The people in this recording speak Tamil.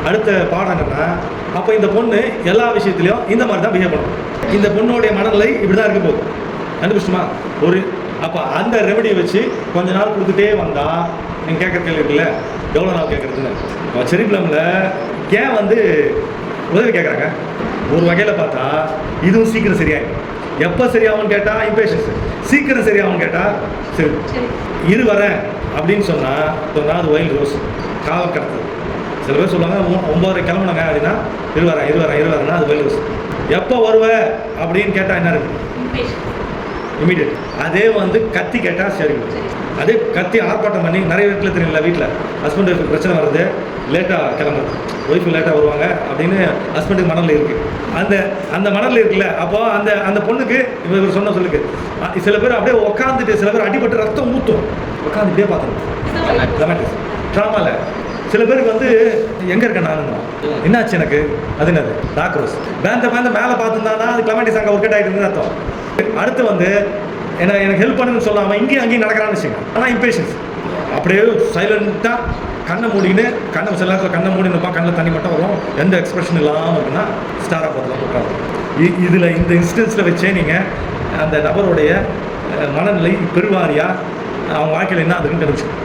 அடுத்த பாடம் என்னன்னா, அப்போ இந்த பொண்ணு எல்லா விஷயத்துலையும் இந்த மாதிரி தான் பிஹேவ் பண்ணும். இந்த பொண்ணுடைய மனநிலை இப்படி தான் இருக்க போகுது. கண்டுபிடிச்சுமா ஒரு அப்போ அந்த ரெமெடியை வச்சு கொஞ்ச நாள் கொடுத்துட்டே வந்தால் நீங்கள் கேட்குற கேள்வி இருக்குல்ல, எவ்வளோ நாள் கேட்குறதுன்னு. இப்போ செரிப்ளமில் ஏன் வந்து உதவி கேட்குறாங்க? ஒரு வகையில் பார்த்தா இதுவும் சீக்கிரம் சரியாயிடும். எப்போ சரியாகும்னு கேட்டால் இம்பேஷன்ஸ், சீக்கிரம் சரியாகும்னு கேட்டால் சரி இரு வரேன் அப்படின்னு சொன்னால் அது ஒயில் ரோஸ் காவல் கடத்துது. சில பேர் சொல்லுவாங்க 9:30 கிளம்புனாங்க அப்படின்னா இருவரேன்னா அது ஒயில் ரோஸ். எப்போ வருவ அப்படின்னு கேட்டால் என்ன இருக்குது? இமீடியட். அதே வந்து கத்தி கேட்டால் சரி. அதே கத்தி ஆர்ப்பாட்டம் பண்ணி நிறைய வீட்டில் தெரியல, வீட்டில் ஹஸ்பண்ட் ஒய்ஃபுக்கு பிரச்சனை வர்றது, லேட்டாக கிளம்புறது, ஒய்ஃபு லேட்டாக வருவாங்க அப்படின்னு ஹஸ்பண்டுக்கு மனதில் இருக்குது. அந்த மனதில் இருக்குல்ல, அப்போது அந்த பொண்ணுக்கு இவர் சொன்ன சொல்லுக்கு சில பேர் அப்படியே உட்காந்துட்டு, சில பேர் அடிபட்டு ரத்தம் ஊற்றும் உட்காந்துட்டே பார்த்துருவோம். ட்ராமாவில் சில பேருக்கு வந்து எங்கே இருக்கேன் நான் என்னாச்சு எனக்கு அது என்னது டாக்ரோஸ் பேந்த மேலே பார்த்துருந்தானா அது கிளமாட்டிஸ் அங்கே ஒர்க் ஆகிட்டு இருந்து அர்த்தம். அடுத்து வந்து எனக்கு ஹெல்ப் பண்ணுன்னு சொல்லாமல் இங்கேயும் அங்கேயும் நடக்கிறான்னு வச்சுங்க. ஆனால் இம்பேஷன்ஸ் அப்படியே சைலண்ட்டாக கண்ணை மூடின்னு சில நேரத்தில் கண்ணை மூடினுப்பா, கண்ணில் தண்ணி மட்டும் வரும், எந்த எக்ஸ்பிரஷன் இல்லாமல் இருக்குன்னா ஸ்டாராக பார்த்துலாம் உட்காந்து. இதில் இந்த இன்ஸ்டன்ஸில் வச்சே நீங்கள் அந்த நபருடைய மனநிலை பெருவாரியாக அவங்க வாழ்க்கையில் என்ன அதுக்குன்னு தெரிஞ்சுக்கணும்.